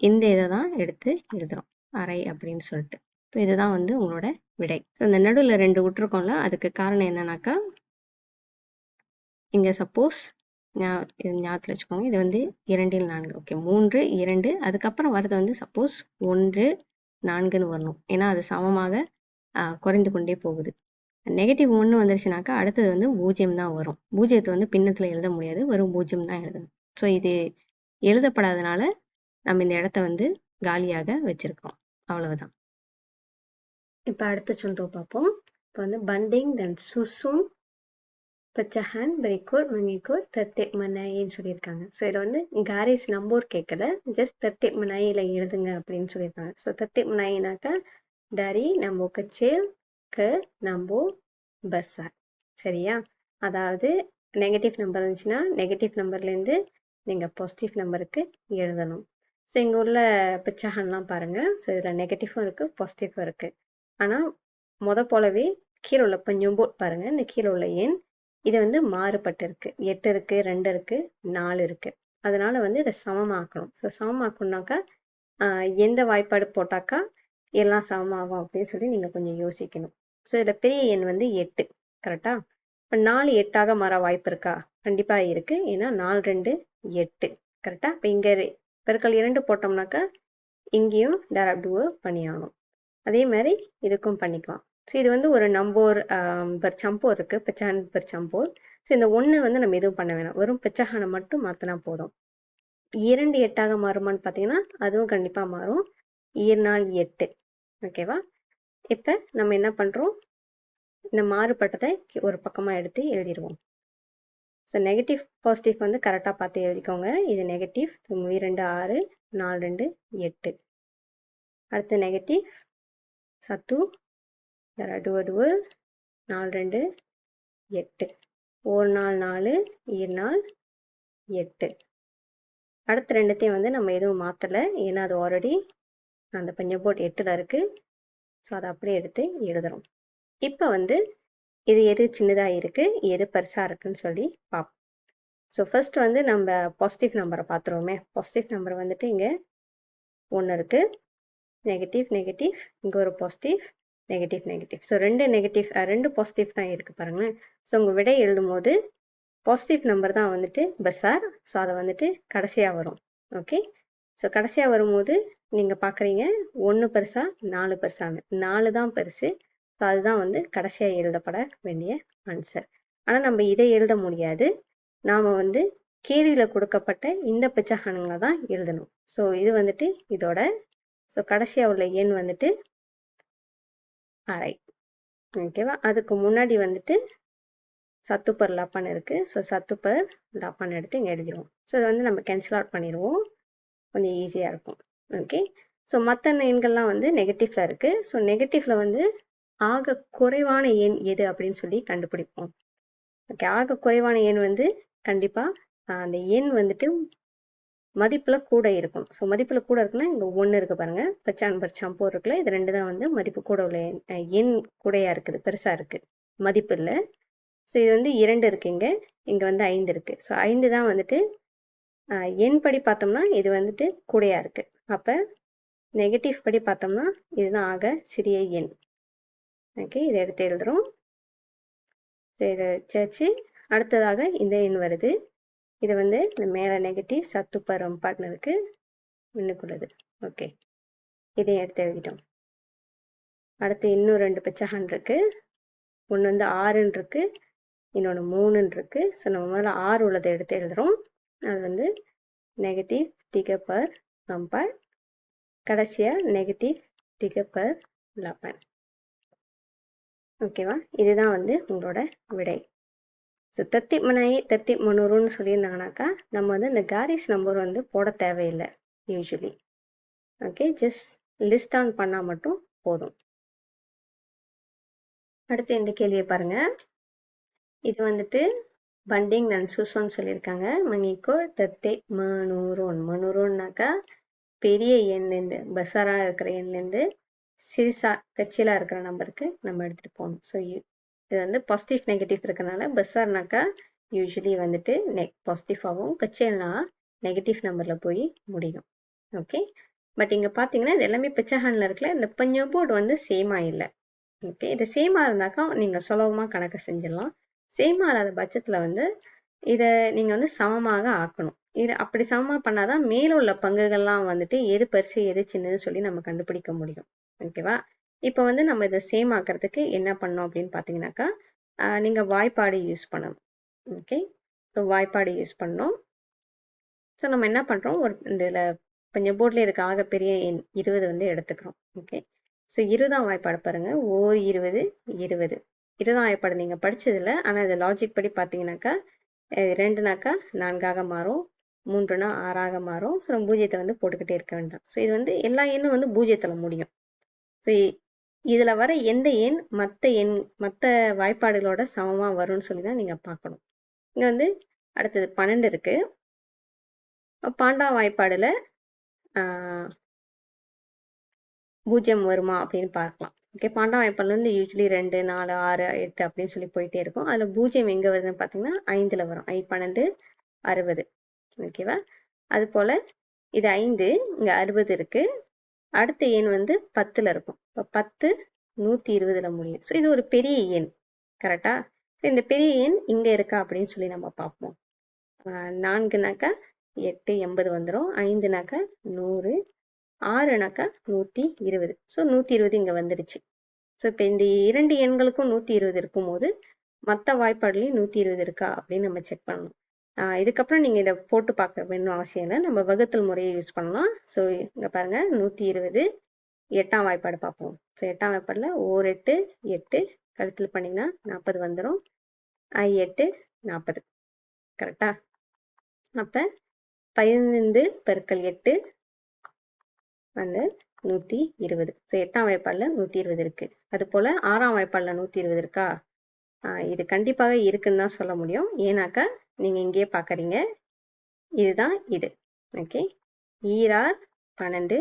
Speaker 1: இந்த இதை தான் எடுத்து எழுதுறோம், அரை அப்படின்னு சொல்லிட்டு. ஸோ இதுதான் வந்து உங்களோட விடை. ஸோ இந்த நடுவில் 2 விட்டுருக்கோம்ல, அதுக்கு காரணம் என்னன்னாக்கா இங்கே சப்போஸ் இது ஞாபகத்தில் வச்சுக்கோங்க, இது வந்து 2ல் 4. ஓகே, 3 2, அதுக்கப்புறம் வரது வந்து சப்போஸ் 1 4ன்னு வரணும், ஏன்னா அது சமமாக குறைந்து கொண்டே போகுது. நெகட்டிவ் 1 வந்துருச்சுனாக்கா அடுத்தது வந்து 0 தான் வரும். 0த்தை வந்து பின்னத்தில் எழுத முடியாது, வெறும் 0 தான் எழுதணும். ஸோ இது எழுதப்படாதனால நம்ம இந்த இடத்த வந்து காலியாக வச்சிருக்கோம், அவ்வளவுதான். இப்போ அடுத்த சொந்தோ பார்ப்போம். இப்போ வந்து பண்டிங் தென் சுசும் pecahan berikut mengikut tertib menaikன்னு சொல்லியிருக்காங்க. ஸோ இதில் வந்து garis நம்பர் கேட்கல, ஜஸ்ட் tertib menaikல எழுதுங்க அப்படின்னு சொல்லியிருக்காங்க. So tertib menaikனாக்கா dari nombor kecil ke nombor besar. சரியா? அதாவது நெகட்டிவ் நம்பர் இருந்துச்சுன்னா நெகட்டிவ் நம்பர்லேருந்து நீங்கள் பாசிட்டிவ் நம்பருக்கு எழுதணும். ஸோ இங்கே உள்ள பெச்சாகன்லாம் பாருங்கள். ஸோ இதில் நெகட்டிவும் இருக்குது பாசிட்டிவும் இருக்குது. ஆனால் போலவே கீழே உள்ள பஞ்சம்போட் பாருங்கள், இந்த கீழே உள்ள எண் இது வந்து மாறுபட்டு இருக்கு. 8 இருக்கு, 2 இருக்கு, 4 இருக்கு. அதனால வந்து இதை சமமாக்கணும். ஸோ சமமாக்கணும்னாக்கா எந்த வாய்ப்பாடு போட்டாக்கா எல்லாம் சமமாகும் அப்படின்னு சொல்லி நீங்கள் கொஞ்சம் யோசிக்கணும். ஸோ இதில் பெரிய எண் வந்து 8, கரெக்டா? இப்போ 4 8ஆக மாற வாய்ப்பு இருக்கா? கண்டிப்பாக இருக்கு, ஏன்னா 4 2 8, கரெக்டா? இப்போ இங்கே பெருக்கல் 2 போட்டோம்னாக்கா இங்கேயும் டேரக்ட் டூவை பண்ணியாகணும். அதே மாதிரி இதுக்கும் பண்ணிக்கலாம். ஸோ இது வந்து ஒரு நம்பர் பெர்சம்போ இருக்கு, பெச்சான் பெர்சம்போ. ஸோ இந்த 1 வந்து நம்ம எதுவும் பண்ண வேணாம், வெறும் பெச்சாகானை மட்டும் மாற்றினா போதும். 2 8ஆக மாறுமான்னு பார்த்தீங்கன்னா அதுவும் கண்டிப்பாக மாறும், 2 4 8. ஓகேவா? இப்போ நம்ம என்ன பண்ணுறோம், இந்த மாறுபட்டதை ஒரு பக்கமாக எடுத்து எழுதிடுவோம். ஸோ நெகட்டிவ் பாசிட்டிவ் வந்து கரெக்டாக பார்த்து எழுதிக்கோங்க. இது நெகட்டிவ் 2 6 4 2 8. அடுத்து நெகட்டிவ் 1 darah 2 2 4 2 8. 1 4 4 2 4 8. அடுத்த ரெண்டுத்தையும் வந்து நம்ம எதுவும் மாற்றலை, ஏன்னா அது ஆல்ரெடி அந்த பஞ்சபோர்ட் 8ல் இருக்குது. ஸோ அதை அப்படியே எடுத்து எழுதுறோம். இப்போ வந்து இது எது சின்னதாக இருக்குது எது பெருசாக இருக்குன்னு சொல்லி பார்ப்போம். ஸோ ஃபர்ஸ்ட் வந்து நம்ம பாசிட்டிவ் நம்பரை பார்த்துருவோமே. பாசிட்டிவ் நம்பர் வந்துட்டு இங்கே 1 இருக்குது, நெகட்டிவ் நெகட்டிவ், இங்கே ஒரு positive, negative negative. So 2 negative 2 positive தான் இருக்குது பாருங்களேன். ஸோ உங்கள் விடை எழுதும் போது பாசிட்டிவ் நம்பர் தான் வந்துட்டு பெசார். ஸோ அதை வந்துட்டு கடைசியாக வரும். ஓகே, ஸோ கடைசியாக வரும்போது நீங்கள் பார்க்குறீங்க 1 பெருசா 4 பெருசான்னு, 4 தான் பெருசு. ஸோ அதுதான் வந்து கடைசியாக எழுதப்பட வேண்டிய ஆன்சர். ஆனால் நம்ம இதை எழுத முடியாது, நாம் வந்து கேள்வியில் கொடுக்கப்பட்ட இந்த பெச்சகானங்களை தான் எழுதணும். ஸோ இது வந்துட்டு இதோட ஸோ கடைசியாக உள்ள எண் வந்துட்டு அரை. ஓகேவா? அதுக்கு முன்னாடி வந்துட்டு 1 per 8 இருக்குது. ஸோ 1 per 8 எடுத்து இங்கே எழுதிடுவோம். ஸோ இதை வந்து நம்ம கேன்சல் அவுட் பண்ணிடுவோம், கொஞ்சம் ஈஸியாக இருக்கும். ஓகே, ஸோ மற்ற எண்கள்லாம் வந்து நெகட்டிவ்ல இருக்குது. ஸோ நெகட்டிவ்ல வந்து ஆக குறைவான எண் எது அப்படின்னு சொல்லி கண்டுபிடிப்போம். ஓகே, ஆக குறைவான எண் வந்து கண்டிப்பா அந்த எண் வந்துட்டு மதிப்புல கூட இருக்கும். ஸோ மதிப்புல கூட இருக்குன்னா இங்க 1 இருக்கு பாருங்க, பச்சான் பச்சான் போர் இருக்குல்ல, இது 2 தான் வந்து மதிப்பு கூட உள்ள எண் கூடையா இருக்குது, பெருசா இருக்கு, மதிப்பு இல்லை. ஸோ இது வந்து 2 இருக்கு, இங்க வந்து 5 இருக்கு. ஸோ 5 தான் வந்துட்டு எண் படி பார்த்தோம்னா இது வந்துட்டு கூடையா இருக்கு. அப்ப நெகட்டிவ் படி பார்த்தோம்னா இதுதான் ஆக சிறிய எண். ஓகே, இதை எடுத்து எழுதுறோம். ஸோ இதை வச்சாச்சு. அடுத்ததாக இந்த எண் வருது. இது வந்து இந்த மேல நெகட்டிவ் சத்துப்பரம் பார்ட்னருக்கு மின்னுக்குள்ளது. ஓகே, இதையும் எடுத்து எழுதிட்டோம். அடுத்து இன்னும் 2 பெச்சகான் இருக்கு. ஒன்று வந்து 6ன்னு இருக்கு, இன்னொன்று 3ன்னு இருக்கு. ஸோ நம்ம முதல்ல 6 உள்ளதை எடுத்து எழுதுறோம். அது வந்து நெகட்டிவ் திக பர் கம்பேர், கடைசியா நெகட்டிவ் திக பர் 11. ஓகேவா, இதுதான் வந்து உங்களோட விடை. ஸோ தர்த்திப் மனாயி தர்த்திப் மனூருன்னு சொல்லியிருந்தாங்கனாக்கா நம்ம வந்து இந்த காரிஸ் நம்பர் வந்து போட தேவையில்லை usually. Okay, just list on பண்ணால் மட்டும் போதும். அடுத்து இந்த கேள்வியை பாருங்க. இது வந்துட்டு பண்டிங் அண்ட் சூசோன்னு சொல்லியிருக்காங்க. மணிக்கோ தர்த்தே மனூரோன். மனூரோன்னாக்கா பெரிய எண்லேருந்து, பசாராக இருக்கிற எண்லேருந்து சிறுசா கச்சிலா இருக்கிற நம்பருக்கு நம்ம எடுத்துகிட்டு போகணும். ஸோ இது வந்து பாசிட்டிவ் நெகட்டிவ் இருக்கனால பசார்னாக்கா யூஸ்வலி வந்துட்டு பாசிட்டிவாகவும், கச்சேல்னா நெகட்டிவ் நம்பரில் போய் முடியும். ஓகே, பட் இங்கே பார்த்தீங்கன்னா இது எல்லாமே பிச்சஹானில் இருக்குல்ல, இந்த பஞ்சபோர்டு வந்து சேமாக இல்லை. ஓகே, இது சேமாக இருந்தாக்கா நீங்கள் சுலபமாக கணக்கு செஞ்சிடலாம். சேமாக இல்லாத பட்சத்தில் வந்து இதை நீங்கள் வந்து சமமாக ஆக்கணும். இது அப்படி சமமாக பண்ணாதான் மேல உள்ள பங்குகள்லாம் வந்துட்டு எது பெருசு எது சின்னதுன்னு சொல்லி நம்ம கண்டுபிடிக்க முடியும். ஓகேவா, இப்போ வந்து நம்ம இதை சேம் ஆக்கிறதுக்கு என்ன பண்ணோம் அப்படின்னு பார்த்தீங்கன்னாக்கா நீங்கள் வாய்ப்பாடு யூஸ் பண்ணணும். ஓகே, ஸோ வாய்ப்பாடு யூஸ் பண்ணோம். ஸோ நம்ம என்ன பண்ணுறோம், ஒரு இதில் கொஞ்சம் போர்ட்லேயே இருக்க ஆகப்பெரிய எண் 20 வந்து எடுத்துக்கிறோம். ஓகே, ஸோ 20ஆம் வாய்ப்பாடு பாருங்க, ஓர் 20 20. 20ஆம் வாய்ப்பாடு நீங்கள் படிச்சதில்லை, ஆனால் இது லாஜிக் படி பார்த்தீங்கன்னாக்கா 2னாக்கா 4ஆக மாறும், 3னா 6ஆக மாறும். ஸோ நம்ம பூஜ்ஜியத்தை வந்து போட்டுக்கிட்டே இருக்க வேண்டாம். ஸோ இது வந்து எல்லா எண்ணும் வந்து பூஜ்ஜியத்தில் முடியும். ஸோ இதுல வர எந்த எண் மற்ற வாய்ப்பாடுகளோட சமமா வரும்னு சொல்லி தான் நீங்க பார்க்கணும். இங்க வந்து அடுத்தது 12 இருக்கு. பாண்டா வாய்ப்பாடுல பூஜ்ஜியம் வருமா அப்படின்னு பார்க்கலாம். ஓகே, பாண்டா வாய்ப்பாடுல இருந்து யூஸ்வலி 2 4 6 8 அப்படின்னு சொல்லி போயிட்டே இருக்கும். அதுல பூஜ்ஜியம் எங்க வருதுன்னு பாத்தீங்கன்னா 5ல வரும். 12 60. ஓகேவா, அது போல இது 5, இங்க 60 இருக்கு. அடுத்த எண் வந்து 10ல இருக்கும். இப்போ 10 120ல முடியும். ஸோ இது ஒரு பெரிய எண், கரெக்டா. ஸோ இந்த பெரிய எண் இங்க இருக்கா அப்படின்னு சொல்லி நம்ம பார்ப்போம். 4னாக்கா 8 80 வந்துடும். 5னாக்கா 100, 6னாக்கா 120. ஸோ 120 இங்க வந்துருச்சு. ஸோ இப்போ இந்த 2 எண்களுக்கும் 120 இருக்கும்போது மற்ற வாய்ப்பாடுலையும் 120 இருக்கா அப்படின்னு நம்ம செக் பண்ணணும். இதுக்கப்புறம் நீங்க இதை போட்டு பார்க்க வேணும் அவசியம் இல்லை, நம்ம வகுத்தல் முறையை யூஸ் பண்ணலாம். ஸோ இங்க பாருங்க 120, 8ஆம் வாய்ப்பாடு பார்ப்போம். ஸோ 8ஆம் வாய்ப்பாடுல 1 8 8 கழுத்தில் பண்ணிங்கன்னா 40 வந்துடும். 8 40, கரெக்டா. அப்போ 15 பெருக்கல் 8 வந்து 120. ஸோ 8ஆம் வாய்ப்பாடுல 120 இருக்கு. அது போல 6ஆம் வாய்ப்பாடுல 120 இருக்கா? இது கண்டிப்பாக இருக்குன்னு தான் சொல்ல முடியும். ஏன்னாக்கா நீங்க இங்கேயே பார்க்குறீங்க, இதுதான் இது. Okay, ஈரார் 12,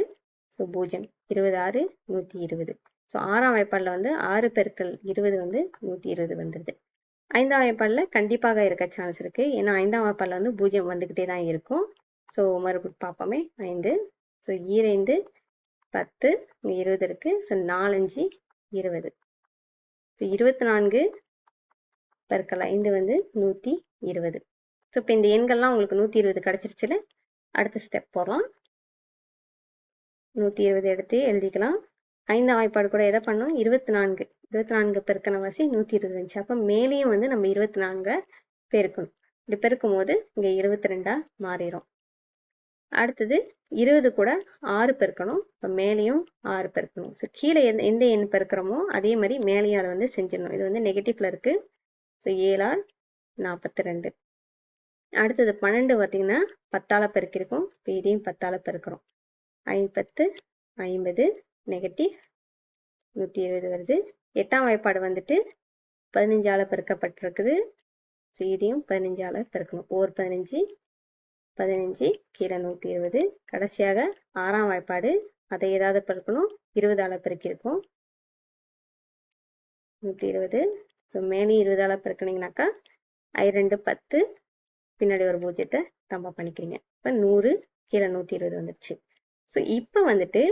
Speaker 1: so 0 26 120. ஸோ 6ஆம் வாய்ப்பாடில் வந்து 6 பெருக்கல் 20 வந்து 120 வந்துடுது. 5ஆம் வாய்ப்பாடில் கண்டிப்பாக இருக்க சான்ஸ் இருக்கு, ஏன்னா 5ஆம் வாய்ப்பாடில் வந்து 0 வந்துக்கிட்டே தான் இருக்கும். ஸோ மறுபடியும் பார்ப்போமே, 5, ஸோ 2 10, இங்கே 20 இருக்கு. ஸோ 4 5 20. ஸோ 24 பெருக்கல் 5 வந்து 120. ஸோ இப்போ இந்த எண்கள்லாம் உங்களுக்கு 120 கிடைச்சிருச்சுல. அடுத்த ஸ்டெப் போகலாம். 120 எடுத்து எழுதிக்கலாம். 5ஆம் வாய்ப்பாடு கூட எதை பண்ணோம், 24 பெருக்கன வாசி 120 வந்துச்சு. அப்போ மேலேயும் வந்து நம்ம 24 பெருக்கணும். இப்படி பெருக்கும் போது இங்கே 22ஆ மாறிடும். அடுத்தது 20 கூட 6 பெருக்கணும். இப்போ மேலேயும் 6 பெருக்கணும். ஸோ கீழே எந்த எண் பெருக்கிறோமோ அதே மாதிரி மேலேயும் அதை வந்து செஞ்சிடணும். இது வந்து நெகட்டிவ்ல இருக்கு. ஸோ 7 42. அடுத்தது 12 பார்த்தீங்கன்னா 10ஆல பெருக்கிருக்கோம். இப்போ இதையும் 10ஆல பெருக்கிறோம். 5 10 50, நெகட்டிவ் 120 வருது. 8ஆம் வாய்ப்பாடு வந்துட்டு 15ஆல பெருக்கப்பட்டிருக்குது. ஸோ இதையும் 15ஆல பெருக்கணும். ஓர் 15 15 கீழே 120. கடைசியாக 6ஆம் வாய்ப்பாடு, அதை ஏதாவது பெருக்கணும். 20ஆல பெருக்கியிருக்கோம். 120. ஸோ மேலேயும் 20ஆல பெருக்கினீங்கனாக்கா 2 10, பின்னாடி ஒரு பூஜ்ஜியத்தை தம்பா பண்ணிக்கிறீங்க. இப்போ 100 கீழே 120 வந்துடுச்சு. ஸோ இப்போ வந்துட்டு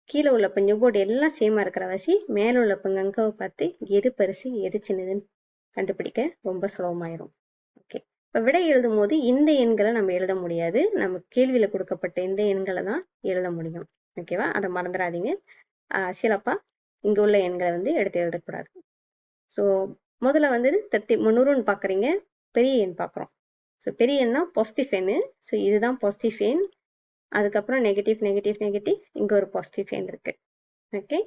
Speaker 1: கீழே உள்ள பஞ்சு போர்டு எல்லாம் சேமா இருக்கிற வாசி மேலே உள்ள பங்கவை பார்த்து எது பெருசு எது சின்னதுன்னு கண்டுபிடிக்க ரொம்ப சுலபமாயிரும். ஓகே, இப்போ விடை எழுதும் போது இந்த எண்களை நம்ம எழுத முடியாது. நம்ம கேள்வியில கொடுக்கப்பட்ட இந்த எண்களை தான் எழுத முடியும். ஓகேவா, அதை மறந்துடாதீங்க. சிலப்பா இங்க உள்ள எண்களை வந்து எடுத்து எழுதக்கூடாது. ஸோ முதல்ல வந்து 300ன்னு பார்க்குறீங்க, பெரிய எண் பார்க்குறோம். ஸோ பெரிய எண்ணா பாசிட்டிவ் எண்ணு. ஸோ இதுதான் பாசிட்டிவ் எண். அதுக்கப்புறம் நெகட்டிவ் நெகட்டிவ் நெகட்டிவ், இங்கே ஒரு பாசிட்டிவ் எண் இருக்கு. ஓகே,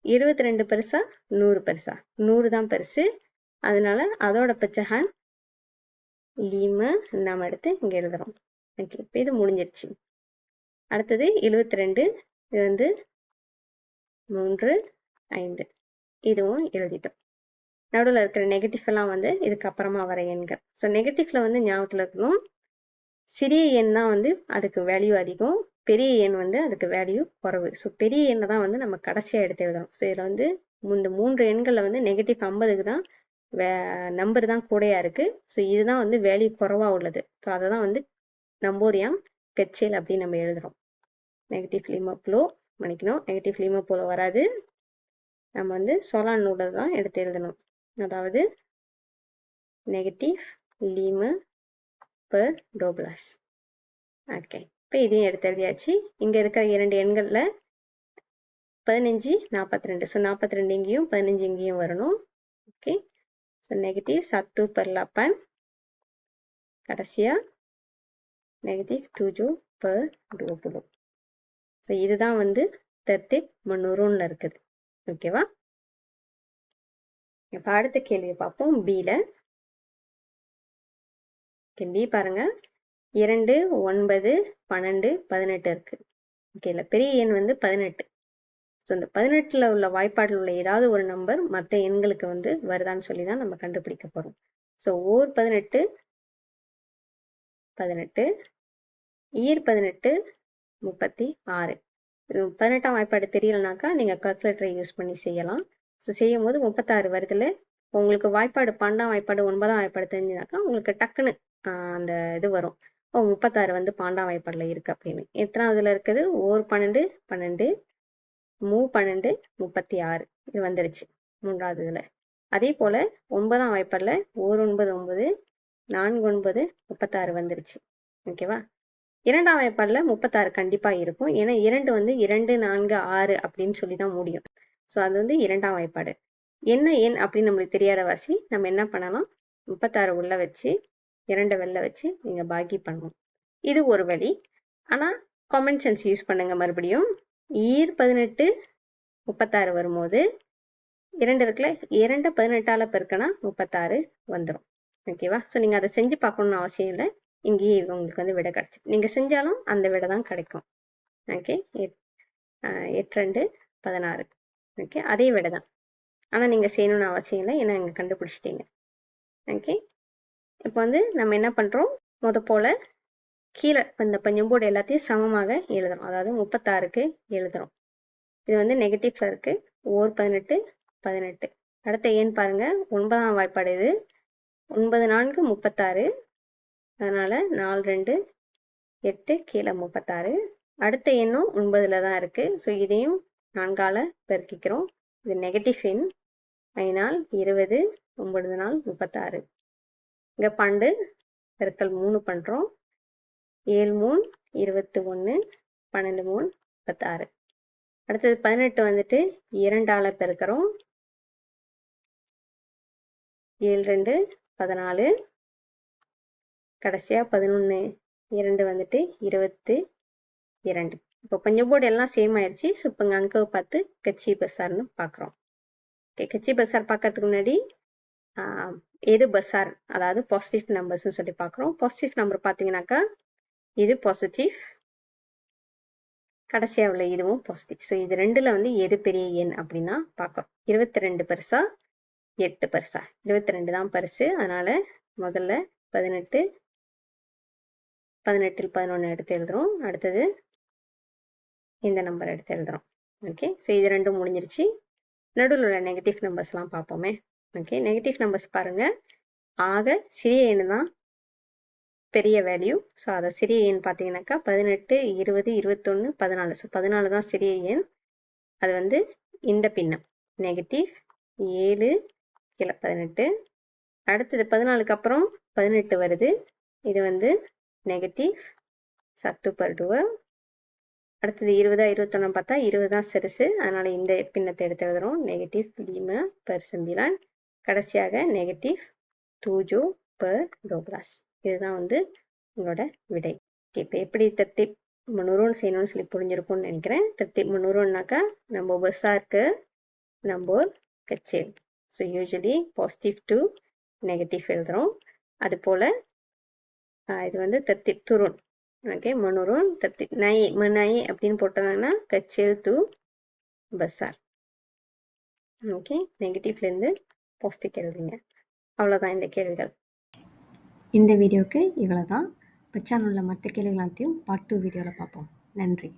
Speaker 1: 22 பெருசா 100 பெருசா? 100 தான் பெருசு. அதனால அதோட பெச்சஹான் லீம நம்ம எடுத்து இங்கே எழுதுறோம். ஓகே, இப்போ இது முடிஞ்சிருச்சு. அடுத்தது 72, இது வந்து 3 5, இதுவும் எழுதிட்டோம். நடுவில் இருக்கிற நெகட்டிவ் எல்லாம் வந்து இதுக்கு அப்புறமா வர எண்கள். ஸோ நெகட்டிவ்ல வந்து ஞாபகத்தில் இருக்கணும், சிறிய எண் தான் வந்து அதுக்கு வேல்யூ அதிகம், பெரிய எண் வந்து அதுக்கு வேல்யூ குறைவு. ஸோ பெரிய எண்ணை தான் வந்து நம்ம கடைசியாக எடுத்து எழுதணும். ஸோ இதில் வந்து இந்த 3 எண்களில் வந்து நெகட்டிவ் 50க்கு தான் நம்பர் தான் கூடையா இருக்கு. ஸோ இதுதான் வந்து வேல்யூ குறைவா உள்ளது. ஸோ அதை தான் வந்து நம்போரியாம் கெச்சேல் அப்படின்னு நம்ம எழுதுறோம். நெகட்டிவ் லிமப்ளோ மன்னிக்கணும், நெகட்டிவ் லிமப்போல வராது. நம்ம வந்து சோலான் நூலை தான் எடுத்து எழுதணும். அதாவது நெகட்டிவ் லீம பெர் டோப்ளாஸ். ஓகே, இப்போ இதையும் எடுத்து எழுதியாச்சு. இங்கே இருக்கிற 2 எண்களில் 15 42. ஸோ 42 இங்கேயும் 15 இங்கேயும் வரணும். ஓகே, ஸோ நெகட்டிவ் 1 per 8, கடைசியாக நெகட்டிவ் 7 per 20. ஸோ இதுதான் வந்து 300ல இருக்குது. ஓகேவா, இப்போ அடுத்த கேள்வியை பார்ப்போம். பியில் பி பாருங்க, 2 9 12 18 இருக்கு. ஓகே, இல்லை பெரிய எண் வந்து 18. ஸோ இந்த 18ல் உள்ள வாய்ப்பாட்டில் உள்ள ஏதாவது ஒரு நம்பர் மற்ற எண்களுக்கு வந்து வருதான்னு சொல்லி தான் நம்ம கண்டுபிடிக்க போகிறோம். ஸோ ஓர் 18 18, ஈர் 18 36. 18ஆம் வாய்ப்பாடு தெரியலனாக்கா நீங்கள் கால்குலேட்டரை யூஸ் பண்ணி செய்யலாம். ஸோ செய்யும் போது 36 வருதுல. உங்களுக்கு வாய்ப்பாடு 12ஆம் வாய்ப்பாடு 9ஆம் வாய்ப்பாடு தெரிஞ்சுனாக்கா உங்களுக்கு டக்குன்னு அந்த இது வரும். 36 வந்து 12ஆம் வாய்ப்பாடில் இருக்கு அப்படின்னு. எத்தனாவதுல இருக்குது? ஓர் 12 12, மூ 12 36, இது வந்துருச்சு 3வது இதுல. அதே போல 9ஆம் வாய்ப்பாடில் ஓர் 9 9, 4 9 36 வந்துருச்சு. ஓகேவா, 2ஆம் வாய்ப்பாடில் 36 கண்டிப்பா இருக்கும். ஏன்னா 2 வந்து 2 4 6 அப்படின்னு சொல்லி தான் முடியும். ஸோ அது வந்து 2ஆம் வாய்ப்பாடு. என்ன எண் அப்படின்னு நம்மளுக்கு தெரியாத வாசி நம்ம என்ன பண்ணலாம், 36 உள்ள வச்சு 2 வெளில வச்சு நீங்க பாக்கி பண்ணணும். இது ஒரு வழி. ஆனா காமன் சென்ஸ் யூஸ் பண்ணுங்க. மறுபடியும் ஈர் 18 36 வரும்போது 2 இருக்குல்ல, 2 18ஆல பெருக்கினா 36 வந்துடும். ஓகேவா, ஸோ நீங்க அதை செஞ்சு பார்க்கணும்னு அவசியம் இல்லை. இங்கேயே உங்களுக்கு வந்து விடை கிடைச்சி நீங்க செஞ்சாலும் அந்த விடை தான் கிடைக்கும். ஓகே, 8 2 16. ஓகே, அதே விடை தான். ஆனால் நீங்கள் செய்யணும்னு அவசியம் இல்லை, ஏன்னா நீங்கள் கண்டுபிடிச்சிட்டீங்க. ஓகே, இப்போ வந்து நம்ம என்ன பண்ணுறோம், போல் கீழே இந்த பஞ்சம்போர்டு எல்லாத்தையும் சமமாக எழுதுறோம். அதாவது 36க்கு எழுதுறோம். இது வந்து நெகட்டிவ்ல இருக்கு. ஓர் 18 18. அடுத்த எண் பாருங்க, 9ஆம் வாய்ப்பாடு இது. 9 4 36. அதனால 4 2 8, கீழே 36. அடுத்த எண்ணும் 9ல தான் இருக்கு. ஸோ இதையும் 4ஆல பெருக்கிக்கிறோம். இது நெகட்டிவ் எண். 5 நாள் 20, 9 நாள் 36. இங்க 12 பெருக்கல் 3 பண்றோம். 7 3 21, 12 3 36. அடுத்தது 18 வந்துட்டு 2ஆல பெருக்கிறோம். 7 2 14. கடைசியா 11 2 வந்துட்டு 22. இப்போ பஞ்சம்போர்டு எல்லாம் சேம் ஆயிடுச்சு. ஸோ இப்போ இங்கே அங்கவை பார்த்து கச்சி பசார்னு பார்க்குறோம். ஓகே, கச்சி பசார் பார்க்கறதுக்கு முன்னாடி எது பசார், அதாவது பாசிட்டிவ் நம்பர்ஸ்னு சொல்லி பார்க்குறோம். பாசிட்டிவ் நம்பர் பார்த்தீங்கன்னாக்கா இது பாசிட்டிவ், கடைசியா உள்ள இதுவும் பாசிட்டிவ். ஸோ இது ரெண்டுல வந்து எது பெரிய எண் அப்படின்னா பார்க்கறோம். 22 பெருசா 8 பெருசா? 22 தான் பெருசு. அதனால முதல்ல 18 18ல் 11 எடுத்து எழுதுறோம். அடுத்தது இந்த நம்பர் எடுத்து எழுதுறோம். ஓகே, ஸோ இது ரெண்டும் முடிஞ்சிருச்சு. நடுவில் உள்ள நெகட்டிவ் நம்பர்ஸ்லாம் பார்ப்போமே. ஓகே, நெகட்டிவ் நம்பர்ஸ் பாருங்க. ஆக சிறிய எண் தான் பெரிய வேல்யூ. ஸோ அதை சிறிய எண் பார்த்தீங்கன்னாக்கா 18 20 21 14. ஸோ 14 தான் சிறிய எண். அது வந்து இந்த பின்னம் நெகட்டிவ் 7 கீழே 18. அடுத்தது 14க்கு அப்புறம் 18 வருது. இது வந்து நெகட்டிவ் 10/12. அடுத்தது 20 21 பார்த்தா 20 தான் சிறுசு. அதனால இந்த பின்னத்தை எடுத்து எழுதுறோம். நெகட்டிவ் 5/9. கடைசியாக நெகட்டிவ் 7/12. இதுதான் வந்து உங்களோட விடை. இப்போ எப்படி தர்த்தீப் மனூரோன்னு செய்யணும்னு சொல்லி புரிஞ்சிருக்கும்னு நினைக்கிறேன். தர்த்தீப் மனூரோன்னாக்கா நம்ம பஸ்ஸாருக்கு நம்பர் கச்சேல். So usually positive to negative எழுதுறோம். அது போல இது வந்து தர்த்தீப் துருன். ஓகே, மனூரோன் தர்த்தீப் நை மனை அப்படின்னு போட்டதாங்கன்னா கச்சேல் டு பஸ்ஸார். ஓகே, நெகட்டிவ்லேருந்து பாசிட்டிவ் எழுதுங்க. அவ்வளோதான் இந்த கேள்விகள். இந்த வீடியோவுக்கு இவ்வளோ தான். இப்போ சேனலில் மற்ற கேள்விகள் எல்லாத்தையும் பார்ட் 2 வீடியோவில் பார்ப்போம். நன்றி.